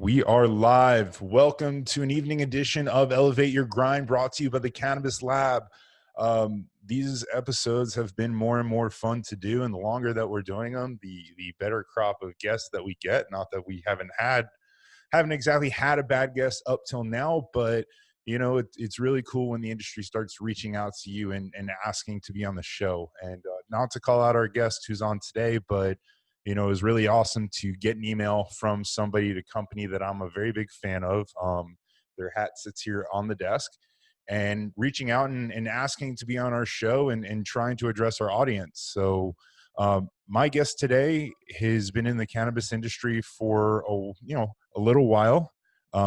We are live. Welcome to an evening edition of Elevate Your Grind, brought to you by the Cannabis Lab. These episodes have been more and more fun to do, and the longer that we're doing them, the better crop of guests that we get. Not that we haven't exactly had a bad guest up till now, but you know, it's really cool when the industry starts reaching out to you and asking to be on the show. And not to call out our guest who's on today, but you know, it was really awesome to get an email from somebody at a company that I'm a very big fan of. Their hat sits here on the desk, and reaching out and asking to be on our show and trying to address our audience. So my guest today has been in the cannabis industry for a little while.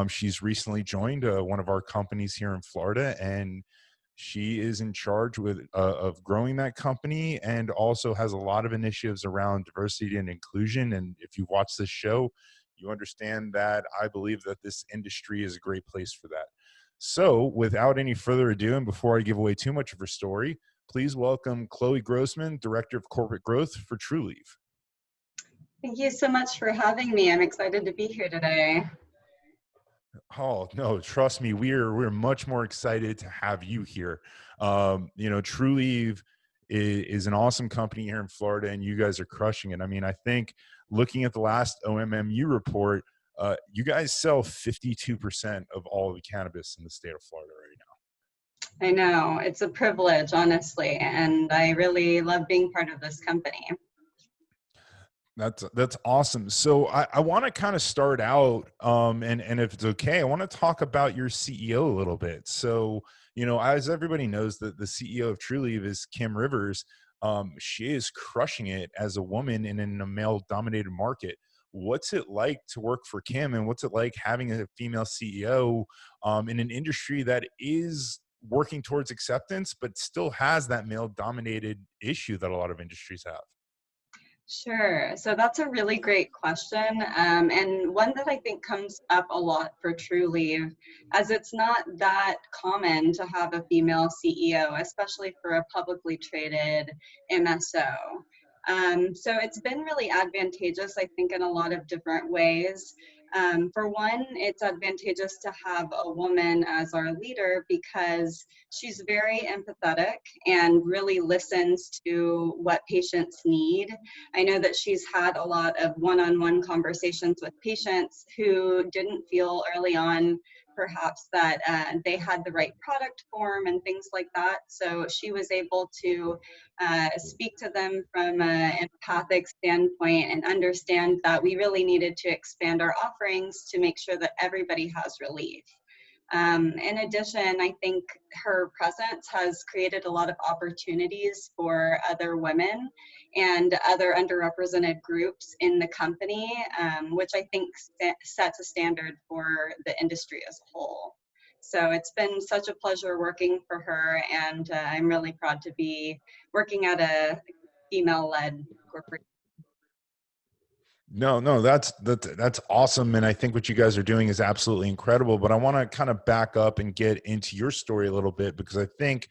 She's recently joined one of our companies here in Florida, and she is in charge of growing that company, and also has a lot of initiatives around diversity and inclusion. And if you watch this show, you understand that I believe that this industry is a great place for that. So without any further ado, and before I give away too much of her story, please welcome Chloe Grossman, Director of Corporate Growth for Trulieve. Thank you so much for having me. I'm excited to be here today. Oh no, trust me, we're much more excited to have you here. Trulieve is an awesome company here in Florida, and you guys are crushing it. I mean, I think looking at the last OMMU report, you guys sell 52% of all of the cannabis in the state of Florida right now. I know, it's a privilege, honestly, and I really love being part of this company. That's awesome. So I want to kind of start out, and if it's okay, I want to talk about your CEO a little bit. So, you know, as everybody knows, that the CEO of Trulieve is Kim Rivers. She is crushing it as a woman in a male-dominated market. What's it like to work for Kim, and what's it like having a female CEO in an industry that is working towards acceptance, but still has that male-dominated issue that a lot of industries have? Sure. So that's a really great question, and one that I think comes up a lot for Trulieve, as it's not that common to have a female CEO, especially for a publicly traded MSO. So it's been really advantageous, I think, in a lot of different ways. For one, it's advantageous to have a woman as our leader because she's very empathetic and really listens to what patients need. I know that she's had a lot of one-on-one conversations with patients who didn't feel early on perhaps that they had the right product form and things like that. So she was able to speak to them from an empathic standpoint and understand that we really needed to expand our offerings to make sure that everybody has relief. In addition, I think her presence has created a lot of opportunities for other women and other underrepresented groups in the company, which I think sets a standard for the industry as a whole. So it's been such a pleasure working for her, and I'm really proud to be working at a female-led corporate. No, that's awesome. And I think what you guys are doing is absolutely incredible. But I want to kind of back up and get into your story a little bit, because I think,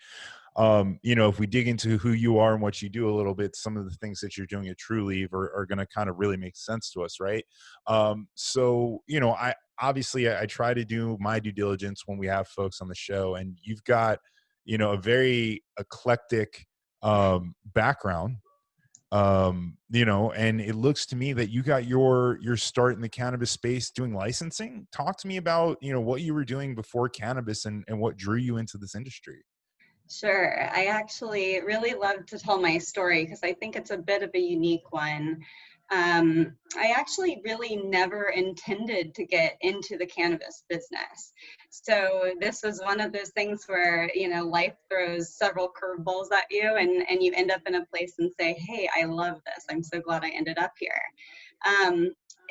if we dig into who you are and what you do a little bit, some of the things that you're doing at Trulieve are going to kind of really make sense to us, right? So, I try to do my due diligence when we have folks on the show, and you've got, a very eclectic background. And it looks to me that you got your start in the cannabis space doing licensing. Talk to me about, what you were doing before cannabis and what drew you into this industry. Sure. I actually really love to tell my story because I think it's a bit of a unique one. I actually really never intended to get into the cannabis business. So this was one of those things where, life throws several curveballs at you, and you end up in a place and say, hey, I love this. I'm so glad I ended up here.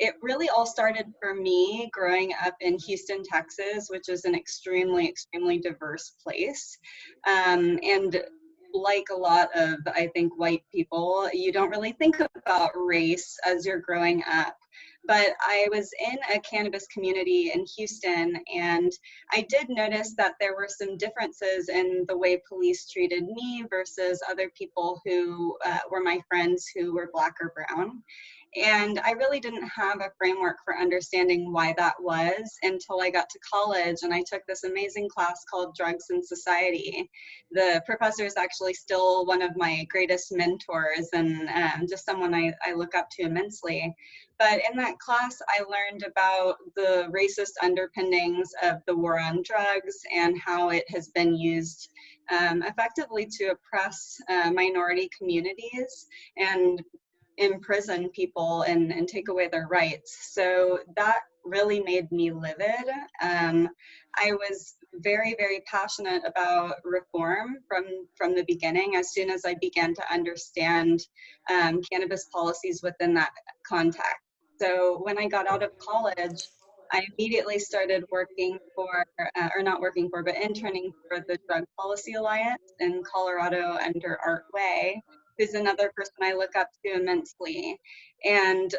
It really all started for me growing up in Houston, Texas, which is an extremely, extremely diverse place. And like a lot of, I think, white people, you don't really think about race as you're growing up. But I was in a cannabis community in Houston, and I did notice that there were some differences in the way police treated me versus other people who were my friends who were Black or brown. And I really didn't have a framework for understanding why that was until I got to college and I took this amazing class called Drugs and Society. The professor is actually still one of my greatest mentors and just someone I look up to immensely. But in that class, I learned about the racist underpinnings of the war on drugs and how it has been used effectively to oppress minority communities and imprison people and take away their rights. So that really made me livid. I was very, very passionate about reform from the beginning as soon as I began to understand cannabis policies within that context. So when I got out of college, I immediately started working for, or not working for, but interning for the Drug Policy Alliance in Colorado under Art Way, who's another person I look up to immensely. And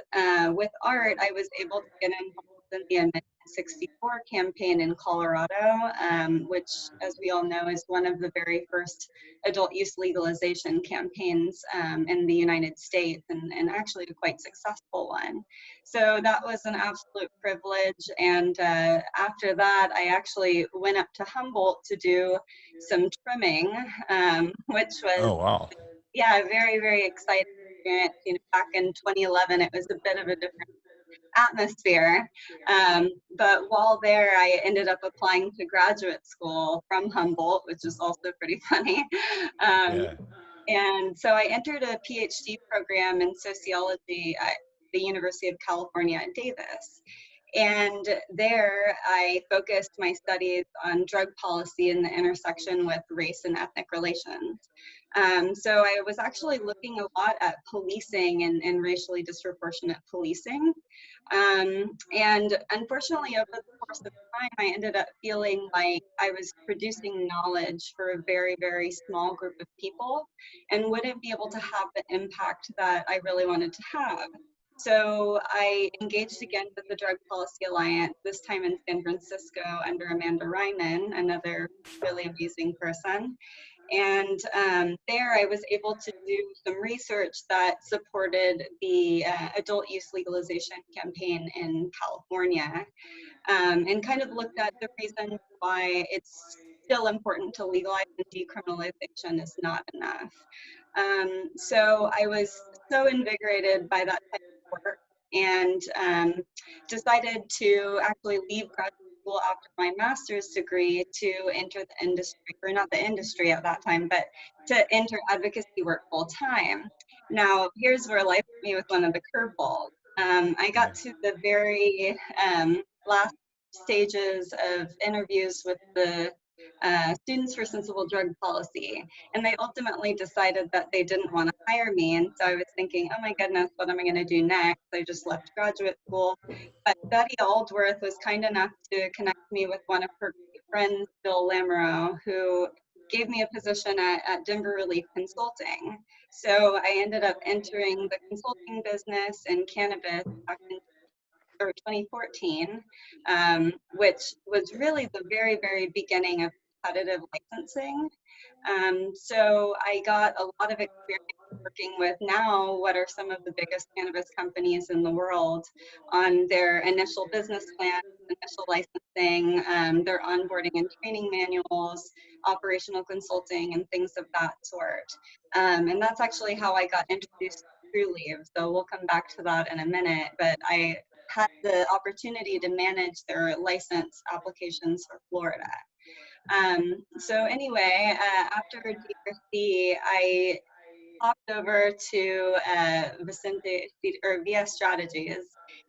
with Art, I was able to get involved in the Amendment 64 campaign in Colorado, which, as we all know, is one of the very first adult use legalization campaigns in the United States, and actually a quite successful one. So that was an absolute privilege. And after that, I actually went up to Humboldt to do some trimming, which was, Oh, wow. yeah, very, very exciting experience. You know, back in 2011, it was a bit of a different atmosphere. But while there, I ended up applying to graduate school from Humboldt, which is also pretty funny. Um, Yeah. and so I entered a PhD program in sociology at the University of California at Davis. And there I focused my studies on drug policy and the intersection with race and ethnic relations. So I was actually looking a lot at policing and racially disproportionate policing. And unfortunately, over the course of time, I ended up feeling like I was producing knowledge for a very, very small group of people and wouldn't be able to have the impact that I really wanted to have. So I engaged again with the Drug Policy Alliance, this time in San Francisco under Amanda Ryman, another really amazing person. And there I was able to do some research that supported the adult use legalization campaign in California, and kind of looked at the reasons why it's still important to legalize and decriminalization is not enough. So I was so invigorated by that type of work and decided to actually leave graduate school after my master's degree to enter the industry, or not the industry at that time, but to enter advocacy work full time. Now, here's where life hit me with one of the curveballs. I got to the very last stages of interviews with the Students for Sensible Drug Policy, and they ultimately decided that they didn't want to hire me. And so I was thinking, oh my goodness, what am I going to do next? I just left graduate school. But Betty Aldworth was kind enough to connect me with one of her friends, Bill Lamoureux, who gave me a position at Denver Relief Consulting. So I ended up entering the consulting business in cannabis back in or 2014, which was really the very, very beginning of competitive licensing. So I got a lot of experience working with now what are some of the biggest cannabis companies in the world on their initial business plan, initial licensing, their onboarding and training manuals, operational consulting, and things of that sort. And that's actually how I got introduced to Trulieve. So we'll come back to that in a minute, but I had the opportunity to manage their license applications for Florida. So anyway, after DRC, I hopped over to Vicente or VS Strategies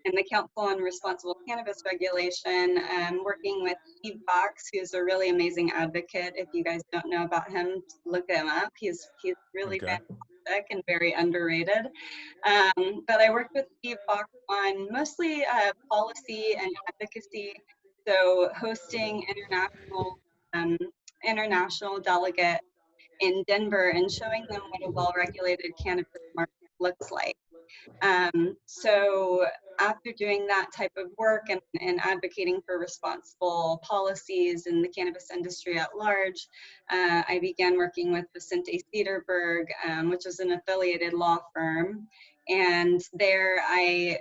in the Council on Responsible Cannabis Regulation, working with Steve Fox, who's a really amazing advocate. If you guys don't know about him, look him up. He's really Okay. fantastic and very underrated. But I worked with Steve Fox on mostly policy and advocacy, so hosting um, international delegates in Denver and showing them what a well-regulated cannabis market looks like. So after doing that type of work and advocating for responsible policies in the cannabis industry at large, I began working with Vicente Cederberg, which is an affiliated law firm. And there I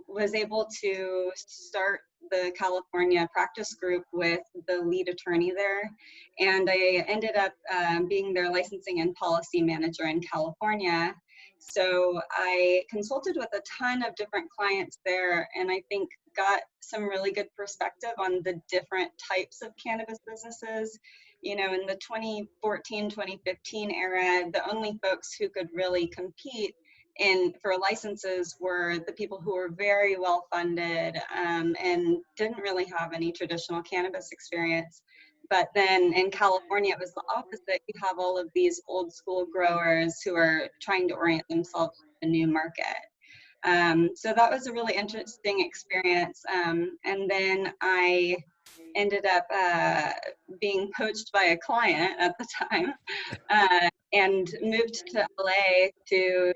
was able to start the California practice group with the lead attorney there. And I ended up being their licensing and policy manager in California. So I consulted with a ton of different clients there, and I think got some really good perspective on the different types of cannabis businesses. You know, in the 2014, 2015 era, the only folks who could really compete for licenses were the people who were very well funded and didn't really have any traditional cannabis experience. But then in California, it was the opposite. You have all of these old school growers who are trying to orient themselves to the new market. So that was a really interesting experience. And then I ended up being poached by a client at the time and moved to LA to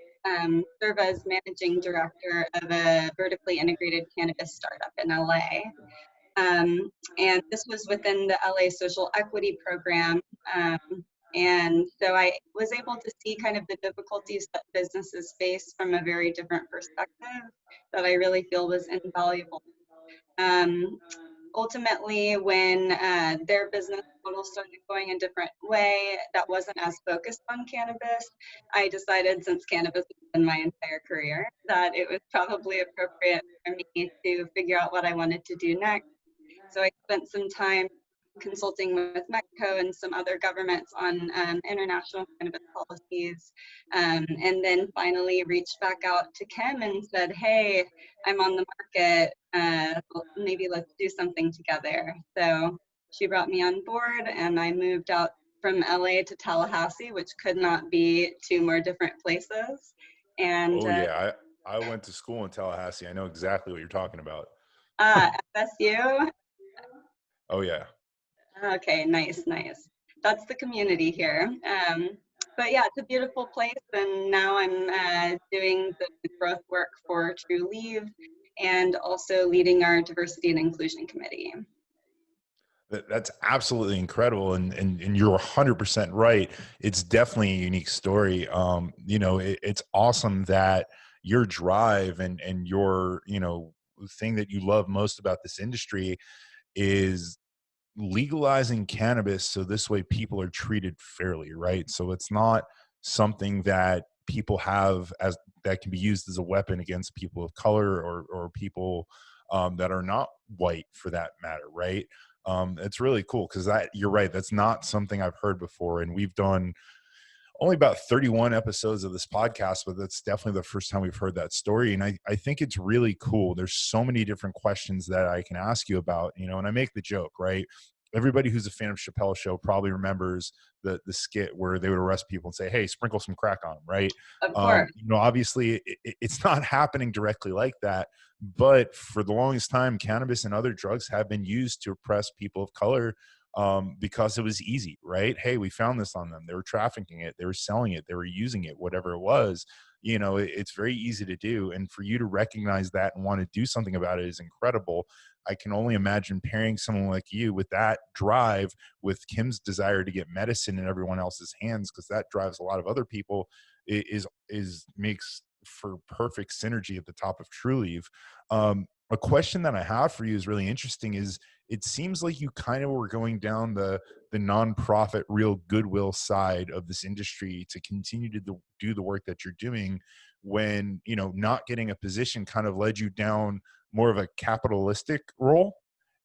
serve as managing director of a vertically integrated cannabis startup in LA. And this was within the LA Social Equity Program. And so I was able to see kind of the difficulties that businesses face from a very different perspective that I really feel was invaluable. Ultimately, when their business model started going a different way that wasn't as focused on cannabis, I decided, since cannabis has been my entire career, that it was probably appropriate for me to figure out what I wanted to do next. So I spent some time consulting with Mexico and some other governments on international cannabis policies, and then finally reached back out to Kim and said, hey, I'm on the market, maybe let's do something together. So she brought me on board, and I moved out from LA to Tallahassee, which could not be two more different places. And Oh yeah, I went to school in Tallahassee. I know exactly what you're talking about. FSU. Oh yeah. Okay, nice, nice. That's the community here. But yeah, it's a beautiful place, and now I'm doing the growth work for Trulieve and also leading our diversity and inclusion committee. That's absolutely incredible, and you're 100% right. It's definitely a unique story. You know, it's awesome that your drive and your, you know, thing that you love most about this industry is legalizing cannabis so this way people are treated fairly, right? So it's not something that people have as that can be used as a weapon against people of color or people that are not white for that matter, right? It's really cool because that you're right, that's not something I've heard before, and we've done only about 31 episodes of this podcast, but that's definitely the first time we've heard that story. And I think it's really cool. There's so many different questions that I can ask you about, you know, and I make the joke, right? Everybody who's a fan of Chappelle's show probably remembers the skit where they would arrest people and say, hey, sprinkle some crack on them, right? Of course. You know, obviously it's not happening directly like that, but for the longest time, cannabis and other drugs have been used to oppress people of color because it was easy, right? Hey, we found this on them. They were trafficking it. They were selling it. They were using it, whatever it was. You know, it's very easy to do. And for you to recognize that and want to do something about it is incredible. I can only imagine pairing someone like you with that drive, with Kim's desire to get medicine in everyone else's hands, because that drives a lot of other people, is makes for perfect synergy at the top of Trulieve. A question that I have for you is really interesting is it seems like you kind of were going down the nonprofit real goodwill side of this industry to continue to do the work that you're doing when, you know, not getting a position kind of led you down more of a capitalistic role.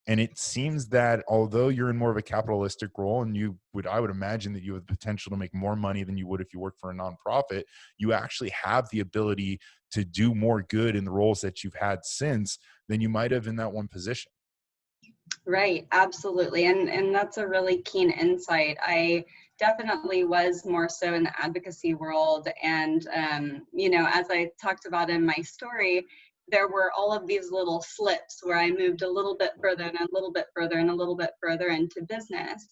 And it seems that although you're in more of a capitalistic role and I would imagine that you have the potential to make more money than you would if you worked for a nonprofit, you actually have the ability to do more good in the roles that you've had since than you might have in that one position. Right, absolutely. And that's a really keen insight. I definitely was more so in the advocacy world. And, you know, as I talked about in my story, there were all of these little slips where I moved a little bit further and a little bit further and a little bit further into business.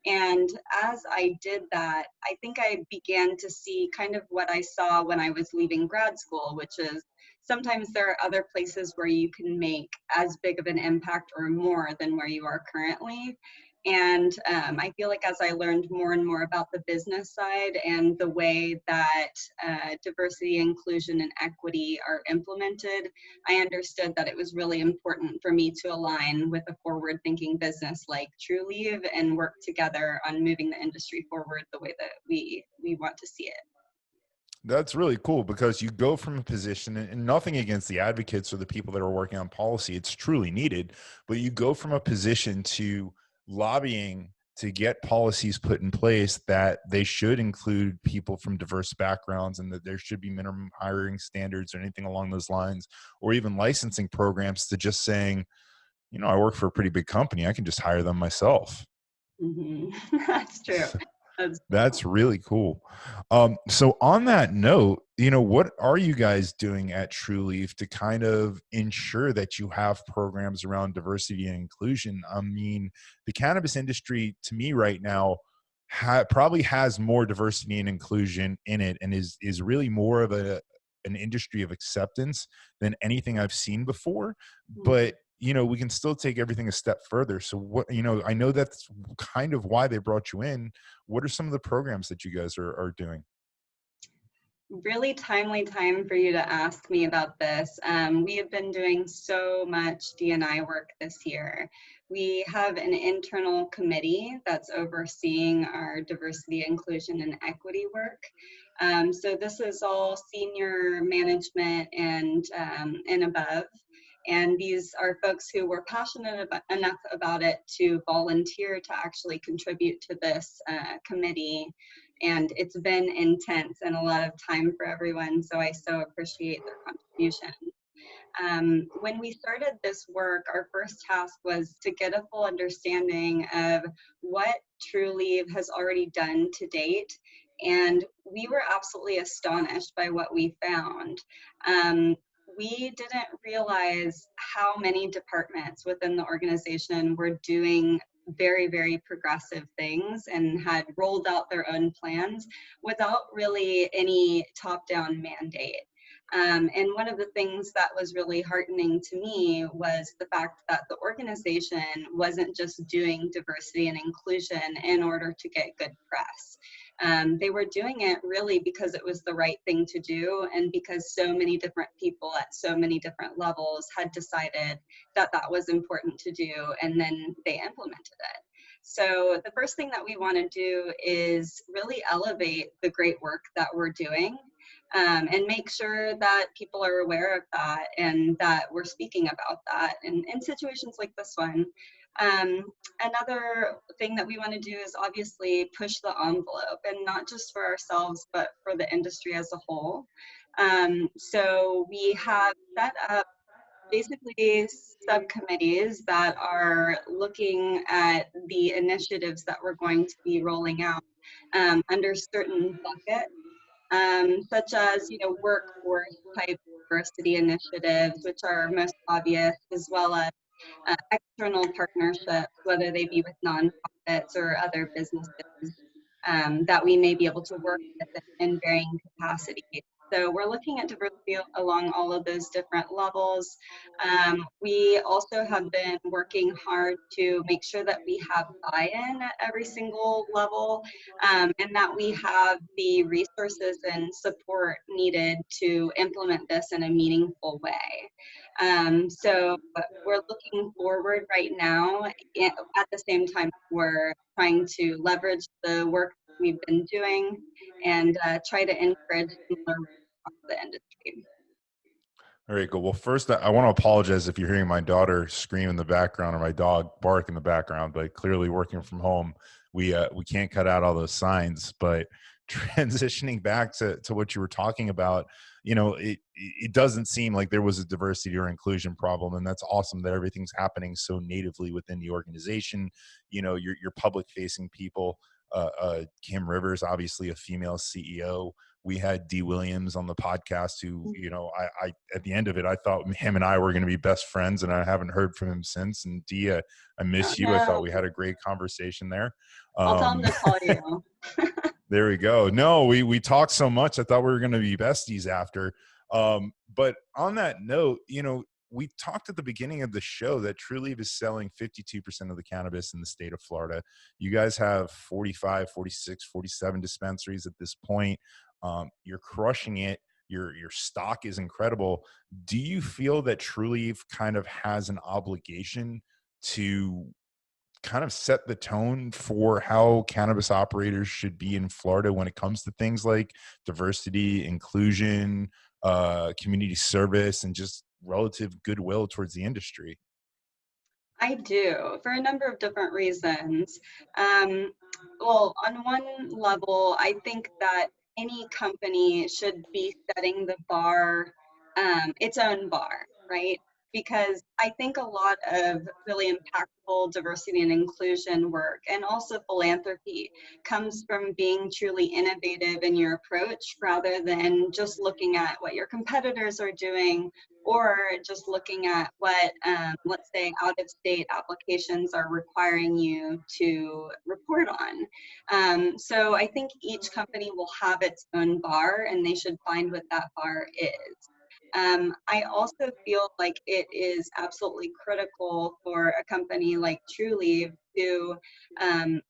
And as I did that, I think I began to see kind of what I saw when I was leaving grad school, which is sometimes there are other places where you can make as big of an impact or more than where you are currently. And I feel like as I learned more and more about the business side and the way that diversity, inclusion, and equity are implemented, I understood that it was really important for me to align with a forward thinking business like Trulieve and work together on moving the industry forward the way that we want to see it. That's really cool because you go from a position, and nothing against the advocates or the people that are working on policy, it's truly needed, but you go from a position to lobbying to get policies put in place that they should include people from diverse backgrounds and that there should be minimum hiring standards or anything along those lines, or even licensing programs, to just saying, I work for a pretty big company, I can just hire them myself. Hmm. That's true. That's true. That's really cool. So on that note, what are you guys doing at Trulieve to kind of ensure that you have programs around diversity and inclusion? I mean, the cannabis industry, to me right now, probably has more diversity and inclusion in it, and is really more of an industry of acceptance than anything I've seen before. Mhm. But we can still take everything a step further. So what, I know that's kind of why they brought you in. What are some of the programs that you guys are doing? Really timely time for you to ask me about this. We have been doing so much D&I work this year. We have an internal committee that's overseeing our diversity, inclusion, and equity work. So this is all senior management and above. And these are folks who were passionate enough about it to volunteer to actually contribute to this committee, and it's been intense and a lot of time for everyone. So I so appreciate their contribution. When we started this work, our first task was to get a full understanding of what Trulieve has already done to date. And we were absolutely astonished by what we found. Um, we didn't realize how many departments within the organization were doing very, very progressive things and had rolled out their own plans without really any top down mandate. And one of the things that was really heartening to me was the fact that the organization wasn't just doing diversity and inclusion in order to get good press. They were doing it really because it was the right thing to do, and because so many different people at so many different levels had decided that that was important to do, and then they implemented it. So the first thing that we want to do is really elevate the great work that we're doing, and make sure that people are aware of that and that we're speaking about that in situations like this one. Um, Another thing that we want to do is obviously push the envelope, and not just for ourselves, but for the industry as a whole. So we have set up basically subcommittees that are looking at the initiatives that we're going to be rolling out under certain buckets, such as workforce type diversity initiatives, which are most obvious, as well as external partnerships, whether they be with nonprofits or other businesses that we may be able to work with in varying capacities. So we're looking at diversity along all of those different levels. We also have been working hard to make sure that we have buy-in at every single level, and that we have the resources and support needed to implement this in a meaningful way. So we're looking forward right now. At the same time, we're trying to leverage the work we've been doing and try to encourage similar work across the industry. All right, cool. Well, first, I want to apologize if you're hearing my daughter scream in the background or my dog bark in the background. But clearly, working from home, we can't cut out all those signs. But transitioning back to what you were talking about, it doesn't seem like there was a diversity or inclusion problem, and that's awesome that everything's happening so natively within the organization. Your public facing people. Kim Rivers, obviously a female CEO. we had D Williams on the podcast who, you know, I at the end of it, I thought him and I were going to be best friends, and I haven't heard from him since. And D, I Oh, miss you. I thought no. we had a great conversation there. I'll tell him Um, to call you. there we go. No, we talked so much. I thought we were going to be besties after. But on that note, you know, we talked at the beginning of the show that Trulieve is selling 52% of the cannabis in the state of Florida. You guys have 45, 46, 47 dispensaries at this point. You're crushing it. Your stock is incredible. Do you feel that Trulieve kind of has an obligation to kind of set the tone for how cannabis operators should be in Florida when it comes to things like diversity, inclusion, community service, and just relative goodwill towards the industry? I do, for a number of different reasons. Um, well, on one level, I think that any company should be setting the bar, its own bar, right? Because I think a lot of really impactful diversity and inclusion work and also philanthropy comes from being truly innovative in your approach rather than just looking at what your competitors are doing or just looking at what, let's say, out of state applications are requiring you to report on. So I think each company will have its own bar and they should find what that bar is. I also feel like it is absolutely critical for a company like Trulieve um,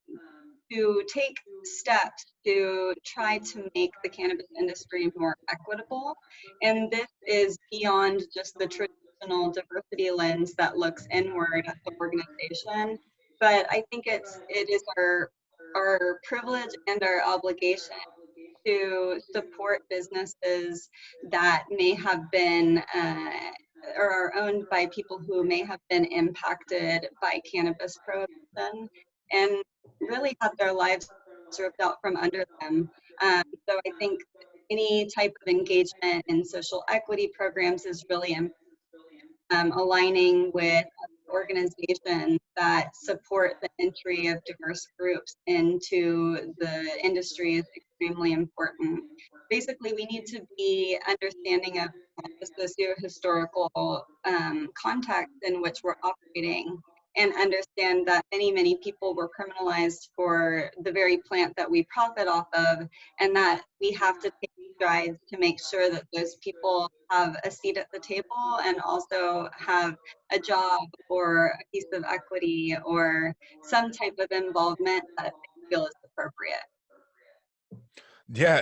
to take steps to try to make the cannabis industry more equitable. And this is beyond just the traditional diversity lens that looks inward at the organization. But I think it is our privilege and our obligation to support businesses that may have been or are owned by people who may have been impacted by cannabis prohibition and really had their lives ripped out from under them. So I think any type of engagement in social equity programs is really important. Aligning with organizations that support the entry of diverse groups into the industry is extremely important. Basically, we need to be understanding of the socio-historical context in which we're operating and understand that many people were criminalized for the very plant that we profit off of, and that we have to take strides to make sure that those people have a seat at the table and also have a job or a piece of equity or some type of involvement that they feel is appropriate. Yeah,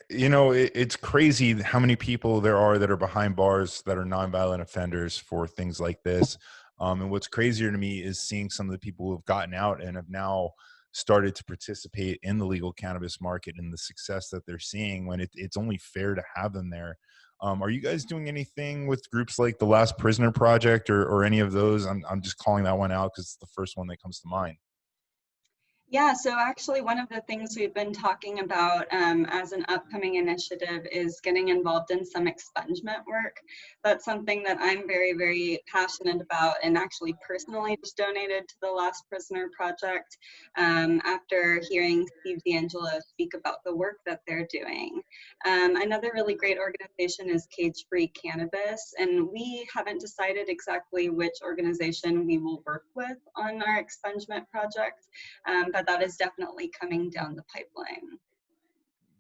it's crazy how many people there are that are behind bars that are nonviolent offenders for things like this. And what's crazier to me is seeing some of the people who have gotten out and have now started to participate in the legal cannabis market and the success that they're seeing when it's only fair to have them there. Are you guys doing anything with groups like the Last Prisoner Project or any of those? I'm just calling that one out because it's the first one that comes to mind. Yeah, so actually one of the things we've been talking about as an upcoming initiative is getting involved in some expungement work. That's something that I'm very passionate about and actually personally just donated to the Last Prisoner Project after hearing Steve D'Angelo speak about the work that they're doing. Another really great organization is Cage Free Cannabis, and we haven't decided exactly which organization we will work with on our expungement project. But that is definitely coming down the pipeline.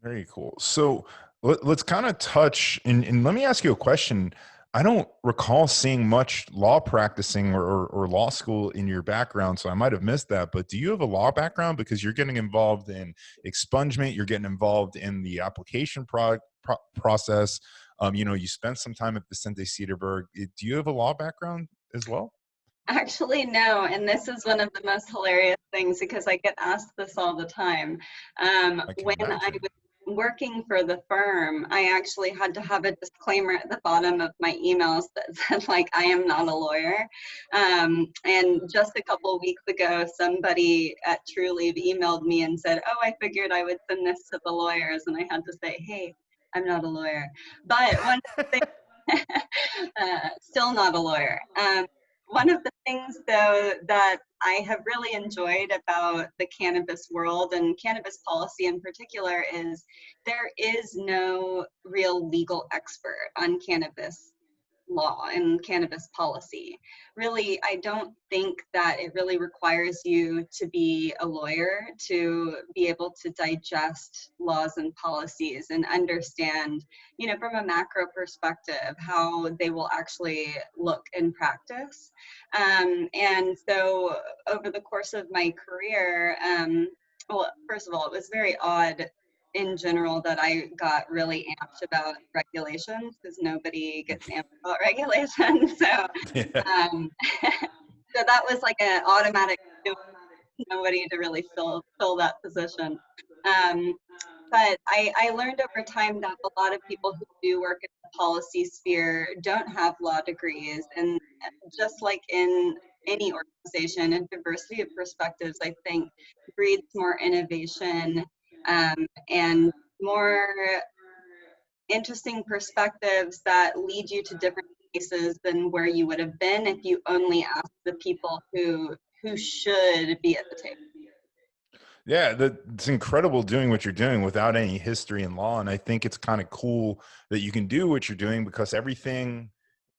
Very cool. So let's kind of touch and let me ask you a question. I don't recall seeing much law practicing or law school in your background, so I might have missed that. But do you have a law background? Because you're getting involved in expungement, you're getting involved in the application process. You spent some time at Vicente Cedarburg. Do you have a law background as well? Actually, no, and this is one of the most hilarious things because I get asked this all the time. I can When I imagine. was working for the firm, I actually had to have a disclaimer at the bottom of my emails that said, like, I am not a lawyer. And just a couple of weeks ago, somebody at Trulieve emailed me and said, oh, I figured I would send this to the lawyers. And I had to say, hey, I'm not a lawyer. But one thing, still not a lawyer. One of the things, though, that I have really enjoyed about the cannabis world and cannabis policy in particular is there is no real legal expert on cannabis law and cannabis policy. Really, I don't think that it really requires you to be a lawyer to be able to digest laws and policies and understand, from a macro perspective, how they will actually look in practice. And so over the course of my career, well, first of all, it was very odd in general that I got really amped about regulations because nobody gets amped about regulations. So, Yeah. um, so that was like an automatic nobody to really fill that position. Um, but I learned over time that a lot of people who do work in the policy sphere don't have law degrees. And just like in any organization, a diversity of perspectives, I think, breeds more innovation and more interesting perspectives that lead you to different places than where you would have been if you only asked the people who should be at the table. Yeah, it's incredible doing what you're doing without any history in law. And I think it's kind of cool that you can do what you're doing because everything,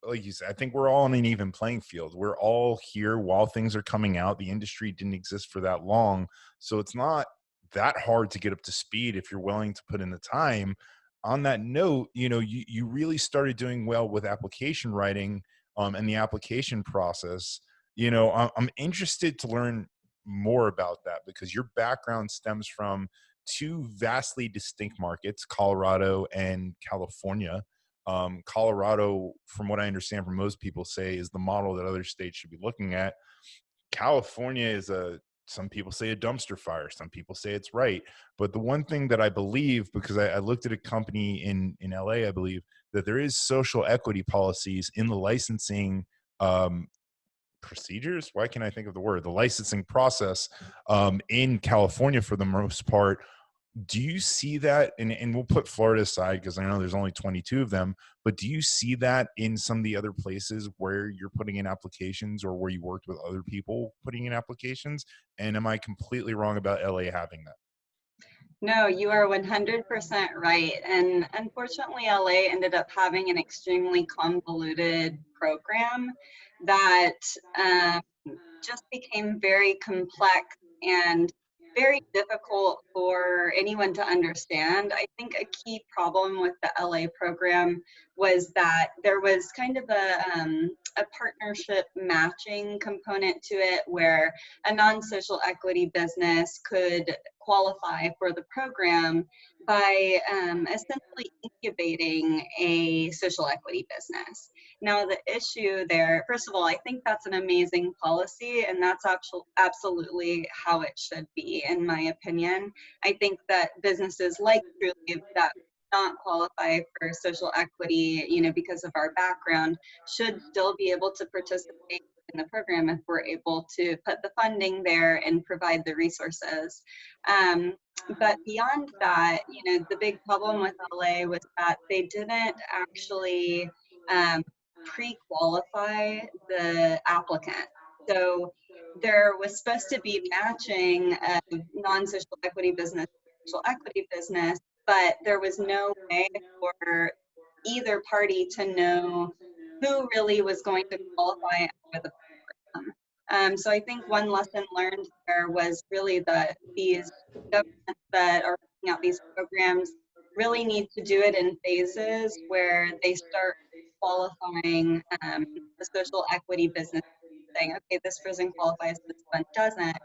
like you said, I think we're all on an even playing field. We're all here while things are coming out. The industry didn't exist for that long. So it's not that hard to get up to speed if you're willing to put in the time. On that note, you really started doing well with application writing and the application process. I'm interested to learn more about that because your background stems from two vastly distinct markets, Colorado and California. Colorado, from what I understand from most people say, is the model that other states should be looking at. California is some people say a dumpster fire, some people say it's right. But the one thing that I believe, because I looked at a company in LA, I believe that there is social equity policies in the licensing procedures. Why can't I think of the licensing process in California for the most part. Do you see that? And we'll put Florida aside because I know there's only 22 of them, but do you see that in some of the other places where you're putting in applications or where you worked with other people putting in applications? And am I completely wrong about LA having that? No, you are 100% right. And unfortunately, LA ended up having an extremely convoluted program that um, just became very complex and very difficult for anyone to understand. I think a key problem with the LA program was that there was kind of a partnership matching component to it where a non-social equity business could qualify for the program by essentially incubating a social equity business. Now, the issue there, first of all, I think that's an amazing policy, and that's absolutely how it should be, in my opinion. I think that businesses like Trulieve that not qualify for social equity, because of our background, should still be able to participate in the program if we're able to put the funding there and provide the resources. Um, but beyond that, the big problem with LA was that they didn't actually um, pre-qualify the applicant. So there was supposed to be matching of non-social equity business, social equity business, but there was no way for either party to know who really was going to qualify for the program. So I think one lesson learned there was really that these governments that are putting out these programs really need to do it in phases where they start qualifying the social equity business, saying, okay, this person qualifies, this one doesn't,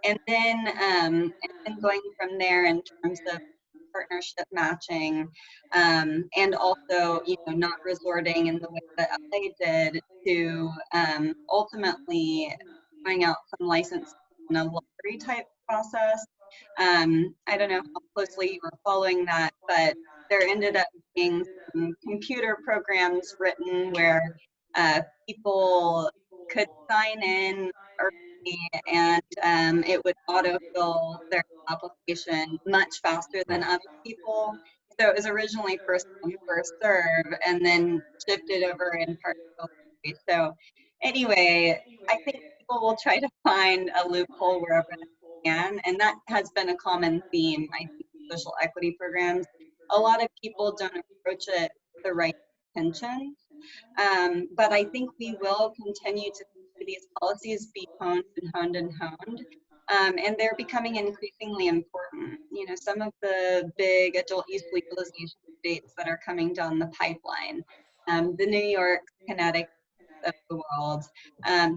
and then going from there in terms of partnership matching, and also, not resorting in the way that LA did to ultimately trying out some license in a lottery type process. I don't know how closely you were following that, but there ended up being some computer programs written where people could sign in early and it would autofill their application much faster than Oh. other people. So it was originally first come, first serve, and then shifted over in part. So anyway, I think people will try to find a loophole wherever they can, and that has been a common theme, I think, in social equity programs. A lot of people don't approach it with the right intention, but I think we will continue to see these policies be honed and honed and honed. And they're becoming increasingly important. You know, some of the big adult use legalization states that are coming down the pipeline, the New York, Connecticut of the world,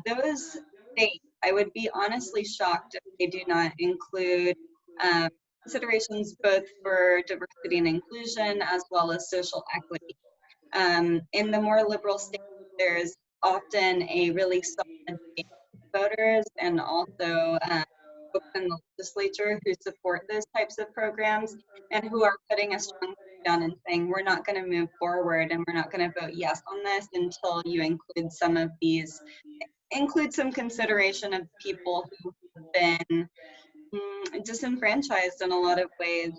those states, I would be honestly shocked if they do not include um, considerations both for diversity and inclusion as well as social equity. In the more liberal states, there's often a really solid base of voters and also folks in the legislature who support those types of programs and who are putting a strong foot down and saying, we're not going to move forward and we're not going to vote yes on this until you include some of these, include some consideration of people who have been disenfranchised in a lot of ways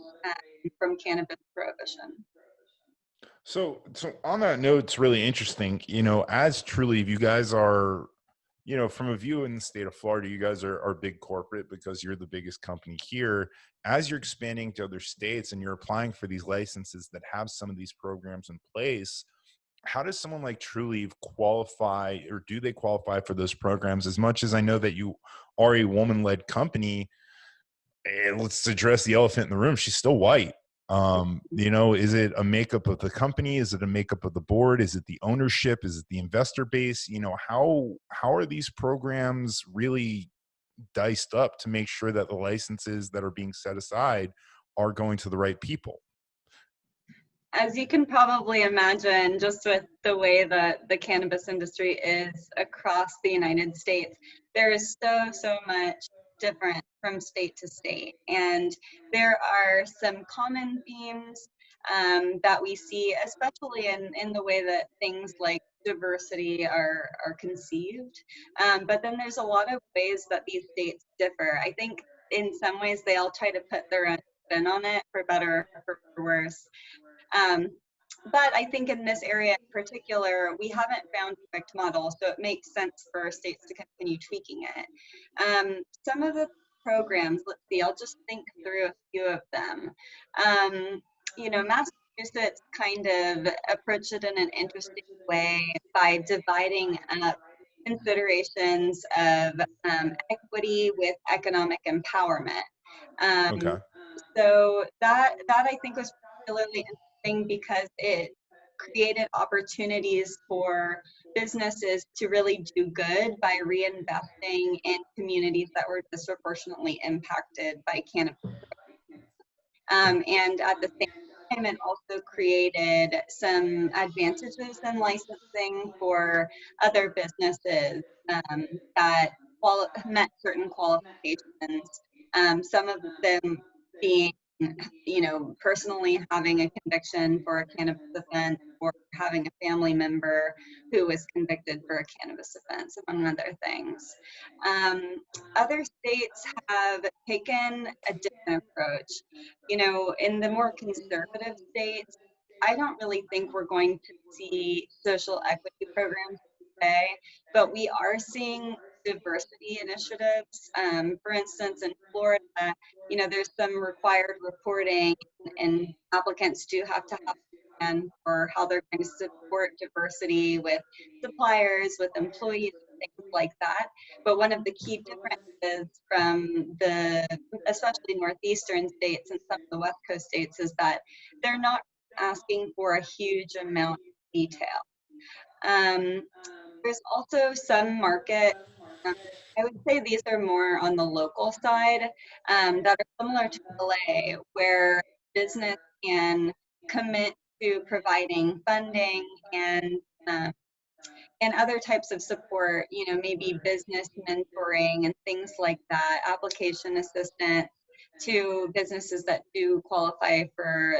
from cannabis prohibition. So on that note, it's really interesting. As Trulieve, you guys are, from a view in the state of Florida, you guys are big corporate because you're the biggest company here. As you're expanding to other states and you're applying for these licenses that have some of these programs in place, how does someone like Trulieve qualify, or do they qualify for those programs? As much as I know that you are a woman-led company, and let's address the elephant in the room, she's still white. Is it a makeup of the company? Is it a makeup of the board? Is it the ownership? Is it the investor base? How are these programs really diced up to make sure that the licenses that are being set aside are going to the right people? As you can probably imagine, just with the way that the cannabis industry is across the United States, there is so much different from state to state. And there are some common themes that we see, especially in the way that things like diversity are conceived. But then there's a lot of ways that these states differ. I think in some ways they all try to put their own spin on it, for better or for worse. Um, but I think in this area in particular, we haven't found a perfect model, so it makes sense for states to continue tweaking it. Some of the programs, let's see, I'll just think through a few of them. Massachusetts kind of approached it in an interesting way by dividing up considerations of equity with economic empowerment. Um, Okay. so that I think was particularly interesting because it created opportunities for businesses to really do good by reinvesting in communities that were disproportionately impacted by cannabis. And at the same time, it also created some advantages in licensing for other businesses that met certain qualifications. Some of them being, personally having a conviction for a cannabis offense or having a family member who was convicted for a cannabis offense, among other things. Um, Other states have taken a different approach. In the more conservative states, I don't really think we're going to see social equity programs today, but we are seeing diversity initiatives. For instance, in Florida, there's some required reporting, and applicants do have to have a plan for how they're going to support diversity with suppliers, with employees, things like that. But one of the key differences from especially northeastern states and some of the West Coast states, is that they're not asking for a huge amount of detail. Um, there's also some markets, um, I would say these are more on the local side, that are similar to LA, where business can commit to providing funding um, and other types of support, maybe business mentoring and things like that, application assistance to businesses that do qualify for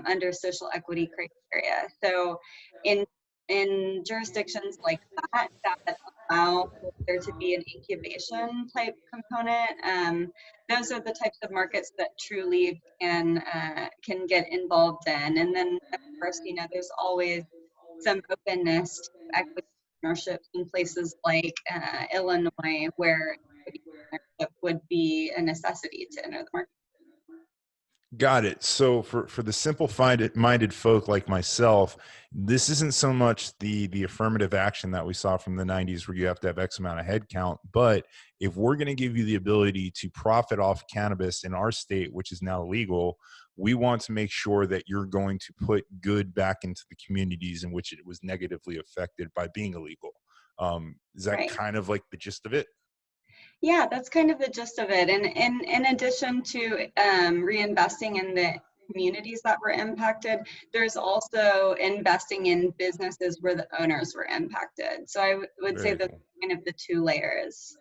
under social equity criteria. So in jurisdictions like that allow for there to be an incubation type component, those are the types of markets that Trulieve can get involved in. And then of course, there's always some openness to equity partnerships in places like Illinois, where equity partnership would be a necessity to enter the market. Got it. So for the simple-minded folk like myself, this isn't so much the affirmative action that we saw from the 90s where you have to have X amount of head count, but if we're going to give you the ability to profit off cannabis in our state, which is now legal, we want to make sure that you're going to put good back into the communities in which it was negatively affected by being illegal. Is that Right. kind of like the gist of it? Yeah, that's kind of the gist of it. And in addition to reinvesting in the communities that were impacted, there's also investing in businesses where the owners were impacted. So I would say Very that's cool. kind of the two layers.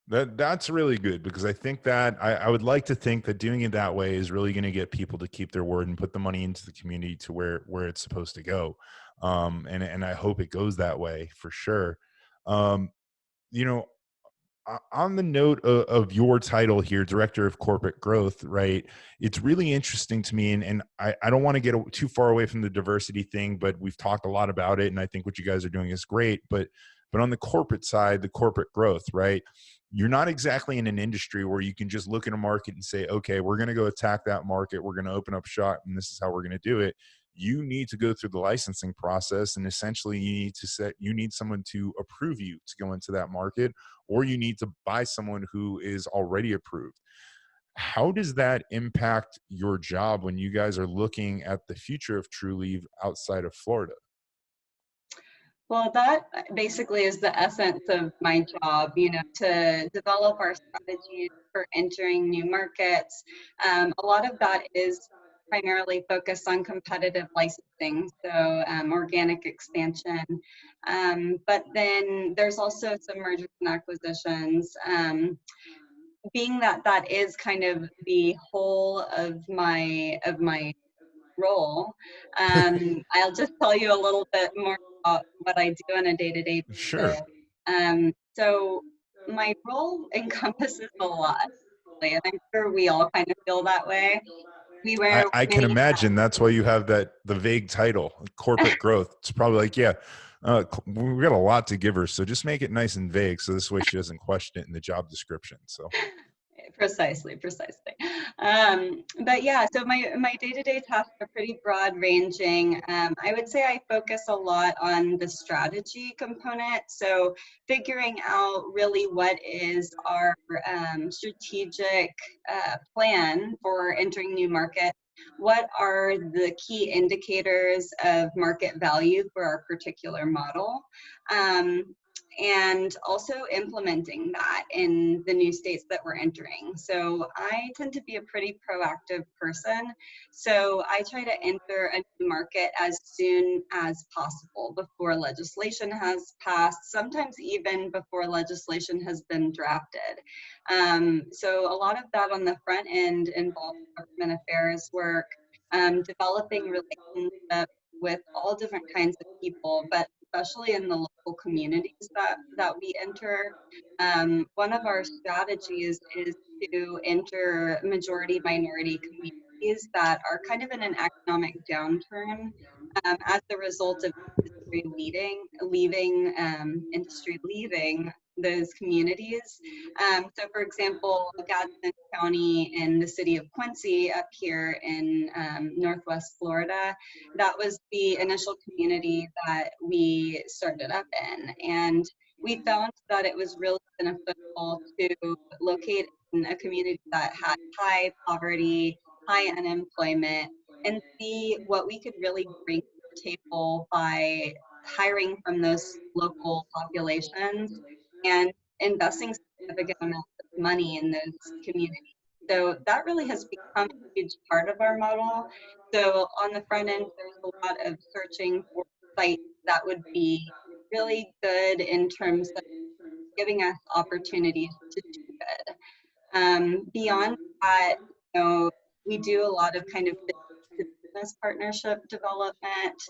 That's really good because I think that I would like to think that doing it that way is really going to get people to keep their word and put the money into the community to where it's supposed to go. And I hope it goes that way for sure. Um, you know, on the note of your title here, director of corporate growth, right? It's really interesting to me, and I don't want to get too far away from the diversity thing, but we've talked a lot about it, and I think what you guys are doing is great. But on the corporate side, the corporate growth, right? You're not exactly in an industry where you can just look at a market and say, okay, we're going to go attack that market, we're going to open up shop, and this is how we're going to do it. You need to go through the licensing process, and essentially you need someone to approve you to go into that market, or you need to buy someone who is already approved. How does that impact your job when you guys are looking at the future of Trulieve outside of Florida? Well, that basically is the essence of my job, to develop our strategies for entering new markets. A lot of that is primarily focused on competitive licensing, so organic expansion. But then there's also some mergers and acquisitions. Being that that is kind of the whole of my role. I'll just tell you a little bit more about what I do on a day-to-day Sure. basis. So my role encompasses a lot, and I'm sure we all kind of feel that way. We wear I can many imagine that's why you have the vague title, corporate growth. It's probably like, yeah, we got a lot to give her, so just make it nice and vague, so this way she doesn't question it in the job description. So Precisely. But yeah, so my day-to-day tasks are pretty broad ranging. I would say I focus a lot on the strategy component. So figuring out really what is our strategic plan for entering new markets. What are the key indicators of market value for our particular model? Um, and also implementing that in the new states that we're entering. So I tend to be a pretty proactive person. So I try to enter a new market as soon as possible before legislation has passed, sometimes even before legislation has been drafted. So a lot of that on the front end involves government affairs work, developing relationships with all different kinds of people, but especially in the local communities that we enter. One of our strategies is to enter majority minority communities that are kind of in an economic downturn as a result of industry leaving those communities. So for example, Gadsden County and the city of Quincy up here in Northwest Florida, that was the initial community that we started up in. And we found that it was really beneficial to locate in a community that had high poverty, high unemployment, and see what we could really bring to the table by hiring from those local populations and investing significant amounts of money in those communities. So that really has become a huge part of our model. So on the front end, there's a lot of searching for sites that would be really good in terms of giving us opportunities to do good. Beyond that, we do a lot of kind of business partnership development.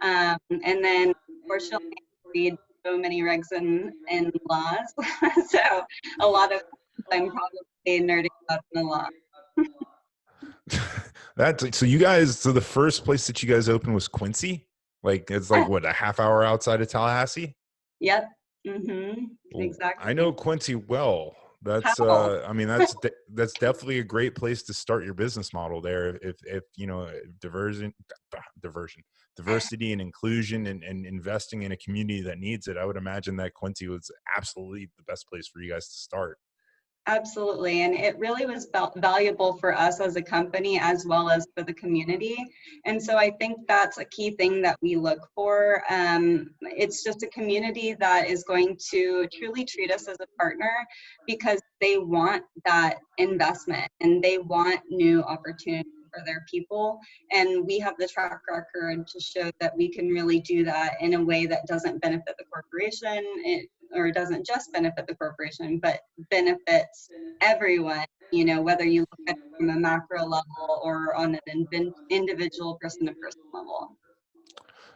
And then unfortunately, I read so many regs and laws. So a lot of times I'm probably nerding out in the law. that's so you guys. So the first place that you guys opened was Quincy. Like it's like what, a half hour outside of Tallahassee? Yep. Mm-hmm. I Exactly. know Quincy well. That's How? I mean that's definitely a great place to start your business model there. If you know diversion diversity and inclusion and investing in a community that needs it, I would imagine that Quincy was absolutely the best place for you guys to start. Absolutely. And it really was valuable for us as a company as well as for the community. And so I think that's a key thing that we look for. It's just a community that is going to truly treat us as a partner because they want that investment and they want new opportunities for their people. And we have the track record to show that we can really do that in a way that doesn't benefit the corporation. Or doesn't just benefit the corporation, but benefits everyone, you know, whether you look at it from a macro level or on an individual person to person level.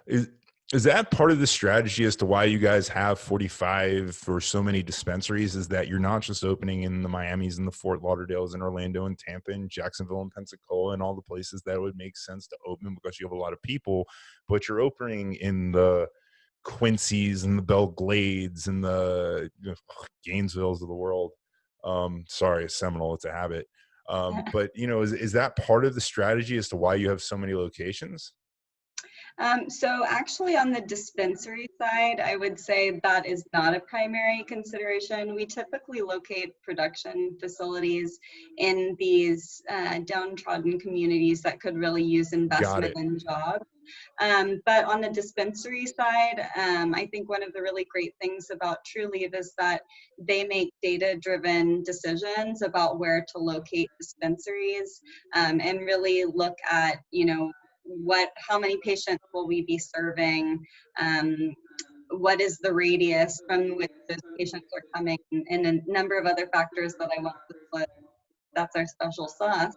Is is that part of the strategy as to why you guys have 45 or so many dispensaries? Is that you're not just opening in the Miamis and the Fort Lauderdales and Orlando and Tampa and Jacksonville and Pensacola and all the places that would make sense to open because you have a lot of people, but you're opening in the Quincy's and the Belle Glades and the Gainesvilles of the world. Sorry, Seminole, it's a habit. But you know, is that part of the strategy as to why you have so many locations? So actually on the dispensary side, I would say that is not a primary consideration. We typically locate production facilities in these downtrodden communities that could really use Got investment it. and jobs. But on the dispensary side, I think one of the really great things about Trulieve is that they make data-driven decisions about where to locate dispensaries, and really look at, you know, how many patients will we be serving, um, what is the radius from which those patients are coming, and a number of other factors that I won't disclose. That's our special sauce.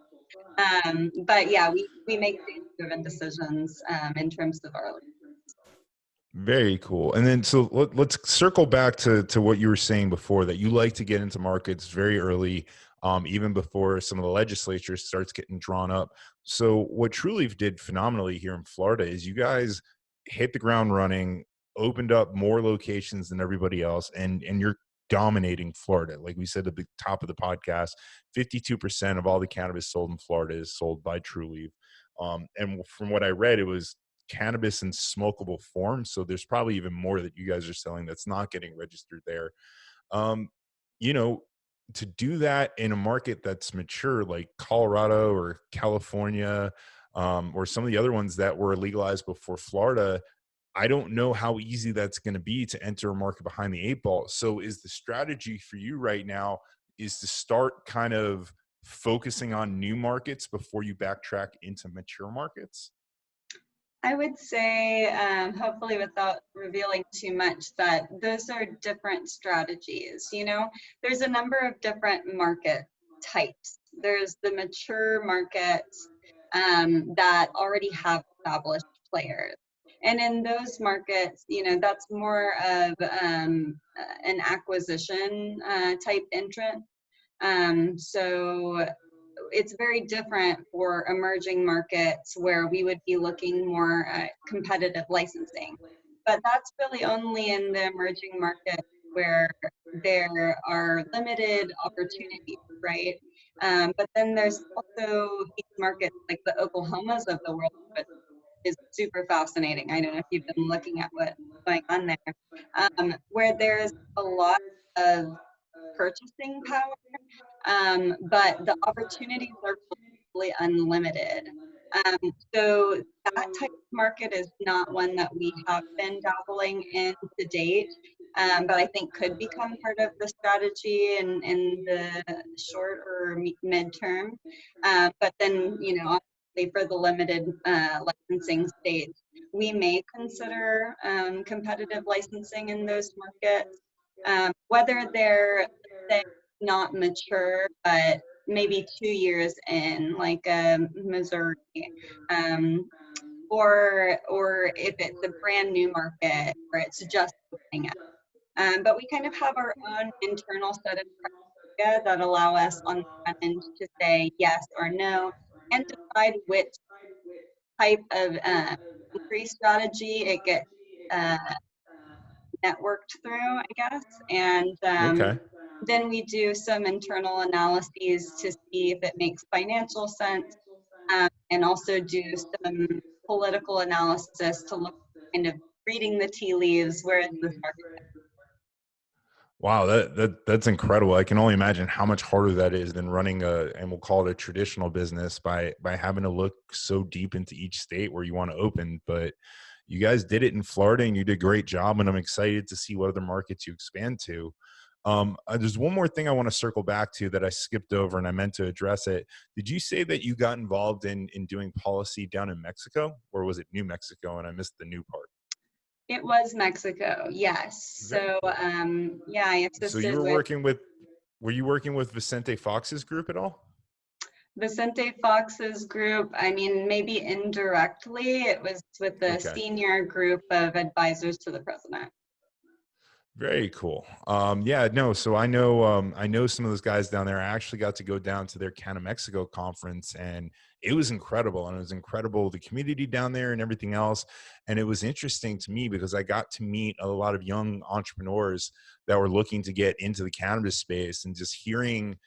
But yeah, we make data-driven decisions in terms of our. Very cool. And then so let's circle back to what you were saying before, that you like to get into markets very early, even before some of the legislature starts getting drawn up. So what Trulieve did phenomenally here in Florida is you guys hit the ground running, opened up more locations than everybody else, and you're dominating Florida. Like we said at the top of the podcast, 52% of all the cannabis sold in Florida is sold by Trulieve. And from what I read, it was cannabis in smokable form. So there's probably even more that you guys are selling that's not getting registered there. Um, you know, to do that in a market that's mature like Colorado or California, or some of the other ones that were legalized before Florida, I don't know how easy that's going to be to enter a market behind the eight ball. So is the strategy for you right now is to start kind of focusing on new markets before you backtrack into mature markets? I would say, hopefully without revealing too much, that those are different strategies. You know, there's a number of different market types. There's the mature markets that already have established players. And in those markets, you know, that's more of an acquisition type entrant. So it's very different for emerging markets where we would be looking more at competitive licensing. But that's really only in the emerging markets where there are limited opportunities, right? But then there's also these markets like the Oklahomas of the world, which is super fascinating. I don't know if you've been looking at what's going on there, where there's a lot of purchasing power, but the opportunities are really unlimited. So that type of market is not one that we have been dabbling in to date, but I think could become part of the strategy in the short or midterm. But then, you know, obviously for the limited licensing states, we may consider competitive licensing in those markets, whether they're, say, not mature, but maybe 2 years in, like Missouri, um, or if it's a brand new market where it's just opening up. But we kind of have our own internal set of criteria that allow us on the front end to say yes or no and decide which type of entry strategy it gets uh, networked through, I guess. And Okay. then we do some internal analyses to see if it makes financial sense, and also do some political analysis to look kind of reading the tea leaves, where is this market. Wow, that's incredible. I can only imagine how much harder that is than running a, and we'll call it a traditional business, by having to look so deep into each state where you want to open. But you guys did it in Florida and you did a great job, and I'm excited to see what other markets you expand to. There's one more thing I want to circle back to that I skipped over and I meant to address it. Did you say that you got involved in doing policy down in Mexico, or was it New Mexico and I missed the new part? It was Mexico, yes. Very So cool. yeah, I So you assisted were with working with, were you working with Vicente Fox's group at all? Vicente Fox's group. I mean, maybe indirectly, it was with the Okay. senior group of advisors to the president. Very cool. Yeah, no, so I know some of those guys down there. I actually got to go down to their Canna Mexico conference, and it was incredible. And it was incredible, the community down there and everything else. And it was interesting to me because I got to meet a lot of young entrepreneurs that were looking to get into the cannabis space, and just hearing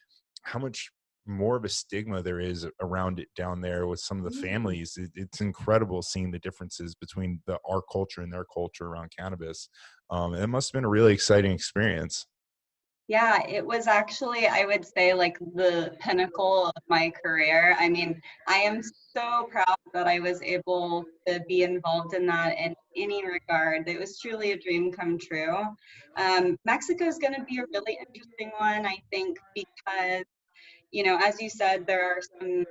how much more of a stigma there is around it down there with some of the Mm. families. It's incredible seeing the differences between our culture and their culture around cannabis. It must have been a really exciting experience. Yeah, it was actually, I would say, like the pinnacle of my career. I mean, I am so proud that I was able to be involved in that in any regard. It was truly a dream come true. Mexico is going to be a really interesting one, I think, because as you said, there are some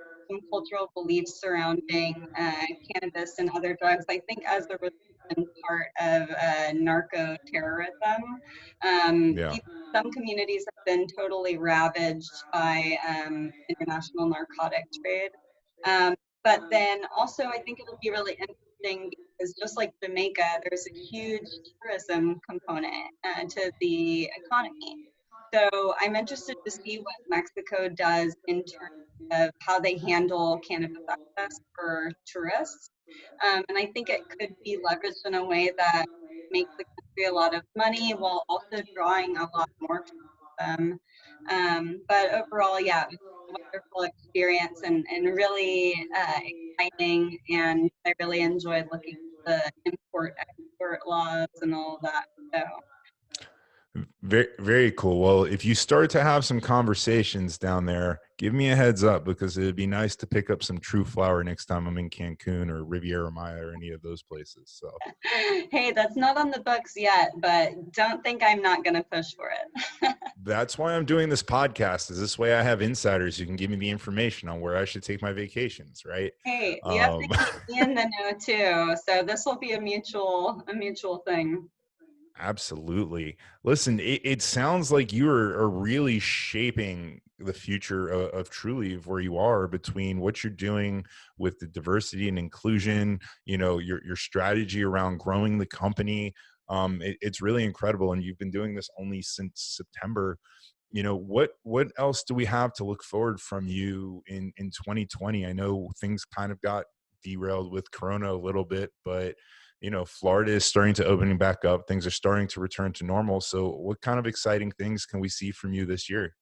cultural beliefs surrounding cannabis and other drugs. I think as a result and part of narco terrorism, Yeah. some communities have been totally ravaged by international narcotic trade. Um, but then also, I think it'll be really interesting because just like Jamaica, there's a huge tourism component to the economy. So I'm interested to see what Mexico does in terms of how they handle cannabis access for tourists. And I think it could be leveraged in a way that makes the country a lot of money while also drawing a lot more tourists. But overall, yeah, it was a wonderful experience and really exciting. And I really enjoyed looking at the import export laws and all of that. So Very, very cool. Well, if you start to have some conversations down there, give me a heads up, because it'd be nice to pick up some true flower next time I'm in Cancun or Riviera Maya or any of those places. So hey, that's not on the books yet, but don't think I'm not going to push for it. that's why I'm doing this podcast. Is this way I have insiders who can give me the information on where I should take my vacations, right? Hey, you have to Um, keep me in the know too. So this will be a mutual thing. Absolutely. Listen, it sounds like you are really shaping the future of Trulieve where you are, between what you're doing with the diversity and inclusion, your strategy around growing the company. It's really incredible. And you've been doing this only since September. What else do we have to look forward from you in 2020? I know things kind of got derailed with Corona a little bit, but Florida is starting to opening back up. Things are starting to return to normal. So what kind of exciting things can we see from you this year?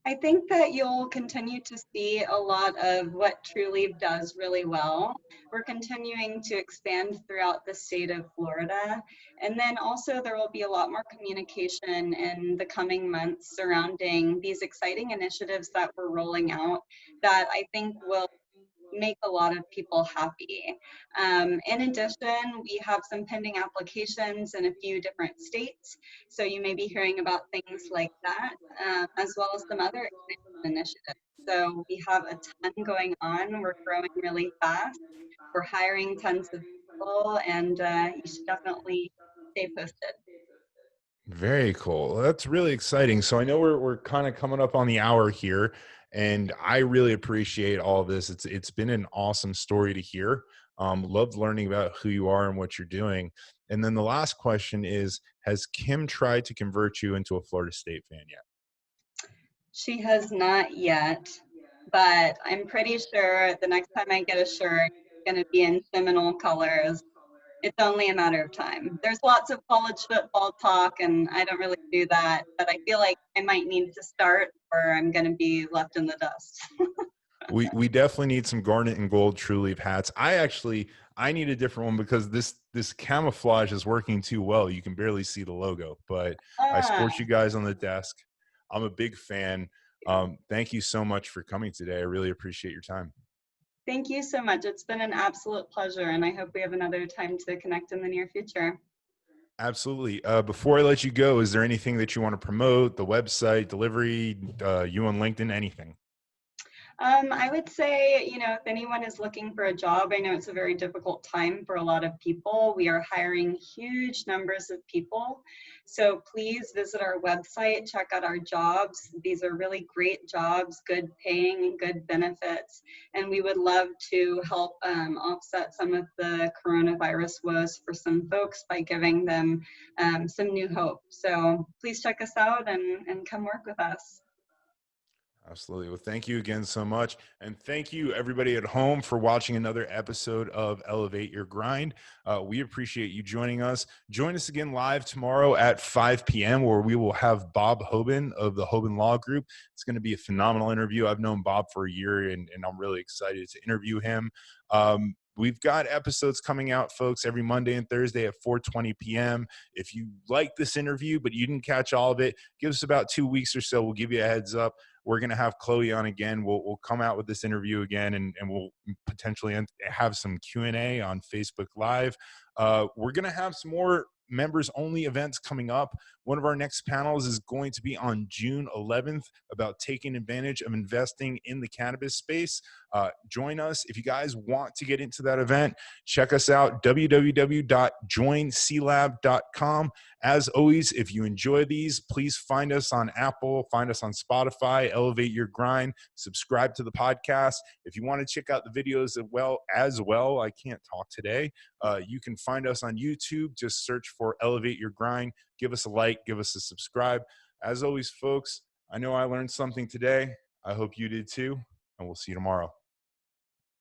I think that you'll continue to see a lot of what Trulieve does really well. We're continuing to expand throughout the state of Florida. And then also there will be a lot more communication in the coming months surrounding these exciting initiatives that we're rolling out that I think will make a lot of people happy. In addition, we have some pending applications in a few different states, so you may be hearing about things like that, as well as some other expansion initiatives. So we have a ton going on. We're growing really fast. We're hiring tons of people, and you should definitely stay posted. Very cool. Well, that's really exciting. So I know we're kind of coming up on the hour here, and I really appreciate all of this. It's been an awesome story to hear. Loved learning about who you are and what you're doing. And then the last question is: has Kim tried to convert you into a Florida State fan yet? She has not yet, but I'm pretty sure the next time I get a shirt, it's going to be in Seminole colors. It's only a matter of time. There's lots of college football talk, and I don't really do that, but I feel like I might need to start or I'm going to be left in the dust. We definitely need some garnet and gold Trulieve hats. I need a different one because this camouflage is working too well. You can barely see the logo, but I Ah, support you guys on the desk. I'm a big fan. Thank you so much for coming today. I really appreciate your time. thank you so much. It's been an absolute pleasure, and I hope we have another time to connect in the near future. Absolutely. Before I let you go, is there anything that you want to promote? The website, delivery, you on LinkedIn, anything? I would say, if anyone is looking for a job, I know it's a very difficult time for a lot of people. We are hiring huge numbers of people. So please visit our website, check out our jobs. These are really great jobs, good paying, good benefits. And we would love to help offset some of the coronavirus woes for some folks by giving them some new hope. So please check us out and come work with us. Absolutely. Well, thank you again so much. And thank you, everybody at home, for watching another episode of Elevate Your Grind. We appreciate you joining us. Join us again live tomorrow at 5 p.m., where we will have Bob Hoban of the Hoban Law Group. It's going to be a phenomenal interview. I've known Bob for a year, and I'm really excited to interview him. We've got episodes coming out, folks, every Monday and Thursday at 4:20 p.m. If you like this interview, but you didn't catch all of it, give us about 2 weeks or so. We'll give you a heads up. We're going to have Chloe on again. We'll come out with this interview again, and we'll potentially have some Q&A on Facebook Live. We're going to have some more members only events coming up. One of our next panels is going to be on June 11th about taking advantage of investing in the cannabis space. Join us. If you guys want to get into that event, check us out, www.joinclab.com. As always, if you enjoy these, please find us on Apple, find us on Spotify, Elevate Your Grind, subscribe to the podcast. If you want to check out the videos as well, I can't talk today. You can find us on YouTube. Just search for Elevate Your Grind. Give us a like, give us a subscribe. As always, folks, I know I learned something today. I hope you did too, and we'll see you tomorrow.